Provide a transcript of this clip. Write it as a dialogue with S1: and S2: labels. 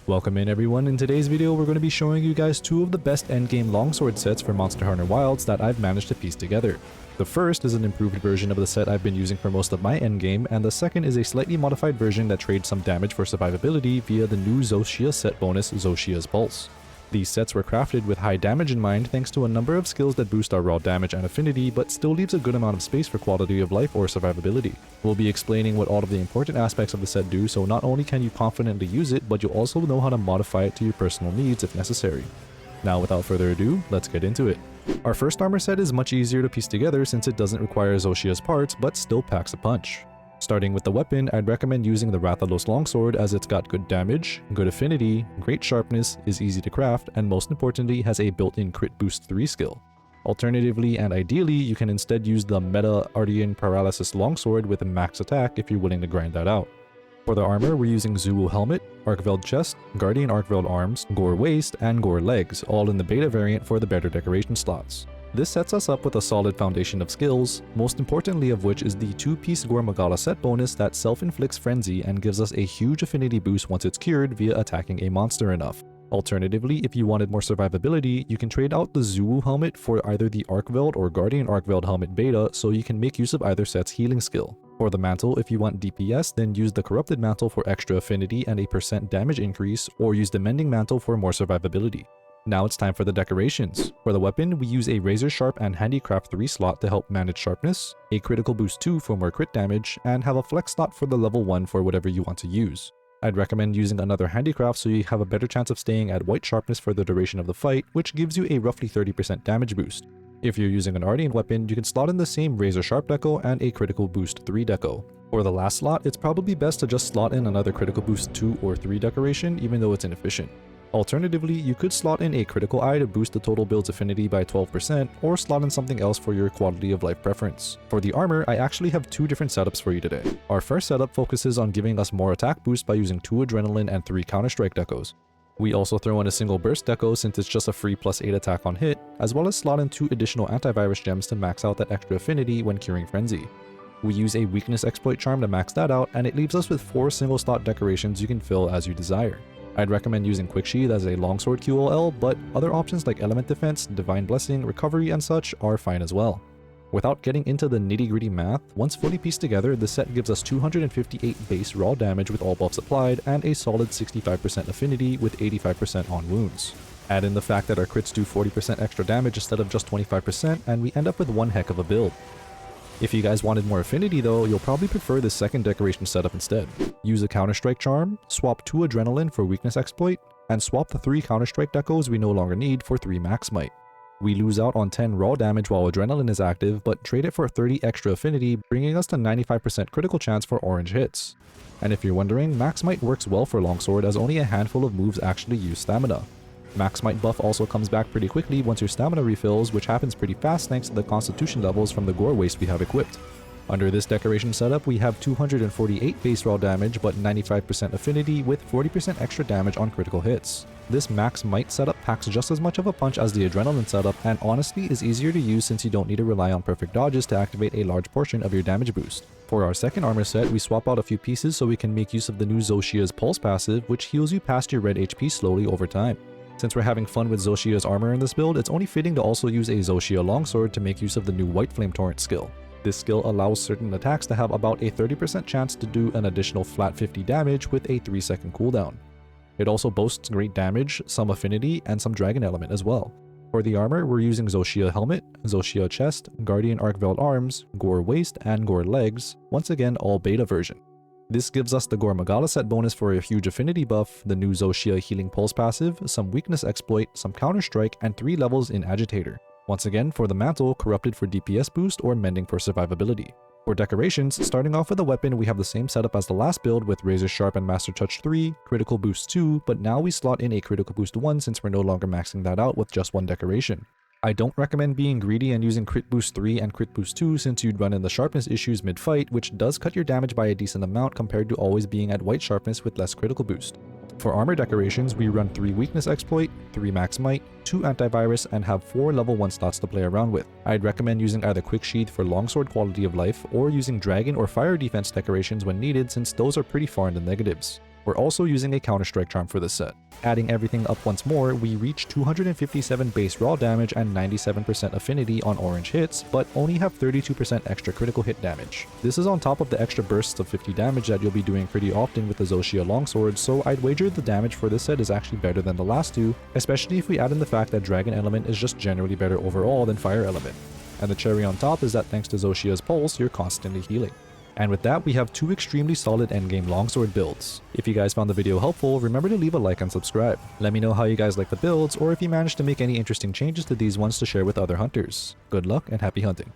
S1: Welcome in everyone. In today's video we're going to be showing you guys two of the best endgame longsword sets for Monster Hunter Wilds that I've managed to piece together. The first is an improved version of the set I've been using for most of my endgame, and the second is a slightly modified version that trades some damage for survivability via the new Zoh Shia set bonus, Zoh Shia's Pulse. These sets were crafted with high damage in mind thanks to a number of skills that boost our raw damage and affinity but still leaves a good amount of space for quality of life or survivability. We'll be explaining what all of the important aspects of the set do, so not only can you confidently use it, but you'll also know how to modify it to your personal needs if necessary. Now without further ado, let's get into it. Our first armor set is much easier to piece together since it doesn't require Zoh Shia's parts but still packs a punch. Starting with the weapon, I'd recommend using the Rathalos longsword as it's got good damage, good affinity, great sharpness, is easy to craft, and most importantly has a built-in crit boost 3 skill. Alternatively and ideally, you can instead use the meta Ardean Paralysis longsword with a max attack if you're willing to grind that out. For the armor, we're using Zoh Helmet, Arcveld Chest, Guardian Arcveld Arms, Gore Waist, and Gore Legs, all in the beta variant for the better decoration slots. This sets us up with a solid foundation of skills, most importantly of which is the 2-piece Gore Magala set bonus that self-inflicts Frenzy and gives us a huge affinity boost once it's cured via attacking a monster enough. Alternatively, if you wanted more survivability, you can trade out the Zoh Helmet for either the Arcveld or Guardian Arcveld Helmet beta so you can make use of either set's healing skill. For the mantle, if you want DPS, then use the Corrupted Mantle for extra affinity and a % damage increase, or use the Mending Mantle for more survivability. Now it's time for the decorations. For the weapon, we use a Razor Sharp and Handicraft 3 slot to help manage sharpness, a Critical Boost 2 for more crit damage, and have a flex slot for the level 1 for whatever you want to use. I'd recommend using another Handicraft so you have a better chance of staying at white sharpness for the duration of the fight, which gives you a roughly 30% damage boost. If you're using an Ardean weapon, you can slot in the same Razor Sharp deco and a Critical Boost 3 deco. For the last slot, it's probably best to just slot in another Critical Boost 2 or 3 decoration even though it's inefficient. Alternatively, you could slot in a critical eye to boost the total build's affinity by 12%, or slot in something else for your quality of life preference. For the armor, I actually have two different setups for you today. Our first setup focuses on giving us more attack boost by using 2 adrenaline and 3 counter-strike decos. We also throw in a single burst deco since it's just a free +8 attack on hit, as well as slot in 2 additional antivirus gems to max out that extra affinity when curing Frenzy. We use a weakness exploit charm to max that out, and it leaves us with 4 single slot decorations you can fill as you desire. I'd recommend using Quick Sheath as a longsword QOL, but other options like Element Defense, Divine Blessing, Recovery, and such are fine as well. Without getting into the nitty-gritty math, once fully pieced together, the set gives us 258 base raw damage with all buffs applied, and a solid 65% affinity with 85% on wounds. Add in the fact that our crits do 40% extra damage instead of just 25%, and we end up with one heck of a build. If you guys wanted more affinity though, you'll probably prefer this second decoration setup instead. Use a Counter-Strike charm, swap 2 adrenaline for weakness exploit, and swap the 3 Counter-Strike decos we no longer need for 3 max might. We lose out on 10 raw damage while adrenaline is active, but trade it for 30 extra affinity, bringing us to 95% critical chance for orange hits. And if you're wondering, max might works well for longsword as only a handful of moves actually use stamina. Max Might buff also comes back pretty quickly once your stamina refills, which happens pretty fast thanks to the constitution levels from the Gore Waist we have equipped. Under this decoration setup, we have 248 base raw damage but 95% affinity with 40% extra damage on critical hits. This Max Might setup packs just as much of a punch as the adrenaline setup, and honestly is easier to use since you don't need to rely on perfect dodges to activate a large portion of your damage boost. For our second armor set, we swap out a few pieces so we can make use of the new Zoh Shia's Pulse passive, which heals you past your red HP slowly over time. Since we're having fun with Zoh Shia's armor in this build, it's only fitting to also use a Zoh Shia longsword to make use of the new White Flame Torrent skill. This skill allows certain attacks to have about a 30% chance to do an additional flat 50 damage with a 3-second cooldown. It also boasts great damage, some affinity, and some dragon element as well. For the armor, we're using Zoh Shia Helmet, Zoh Shia Chest, Guardian Arcveld Arms, Gore Waist, and Gore Legs, once again all beta version. This gives us the Gore Magala set bonus for a huge affinity buff, the new Zoh Shia Healing Pulse passive, some weakness exploit, some counter-strike, and 3 levels in Agitator. Once again, for the mantle, Corrupted for DPS boost or Mending for survivability. For decorations, starting off with the weapon, we have the same setup as the last build with Razor Sharp and Master Touch 3, Critical Boost 2, but now we slot in a Critical Boost 1 since we're no longer maxing that out with just one decoration. I don't recommend being greedy and using Crit Boost 3 and Crit Boost 2 since you'd run into sharpness issues mid-fight, which does cut your damage by a decent amount compared to always being at white sharpness with less critical boost. For armor decorations, we run 3 weakness exploit, 3 max might, 2 antivirus, and have 4 level 1 slots to play around with. I'd recommend using either Quick Sheath for longsword quality of life or using dragon or fire defense decorations when needed since those are pretty far in the negatives. We're also using a counter-strike charm for this set. Adding everything up once more, we reach 257 base raw damage and 97% affinity on orange hits, but only have 32% extra critical hit damage. This is on top of the extra bursts of 50 damage that you'll be doing pretty often with the Zoh Shia longsword, so I'd wager the damage for this set is actually better than the last two, especially if we add in the fact that Dragon Element is just generally better overall than Fire Element. And the cherry on top is that thanks to Zoh Shia's pulse, you're constantly healing. And with that, we have two extremely solid endgame longsword builds. If you guys found the video helpful, remember to leave a like and subscribe. Let me know how you guys like the builds, or if you managed to make any interesting changes to these ones to share with other hunters. Good luck and happy hunting.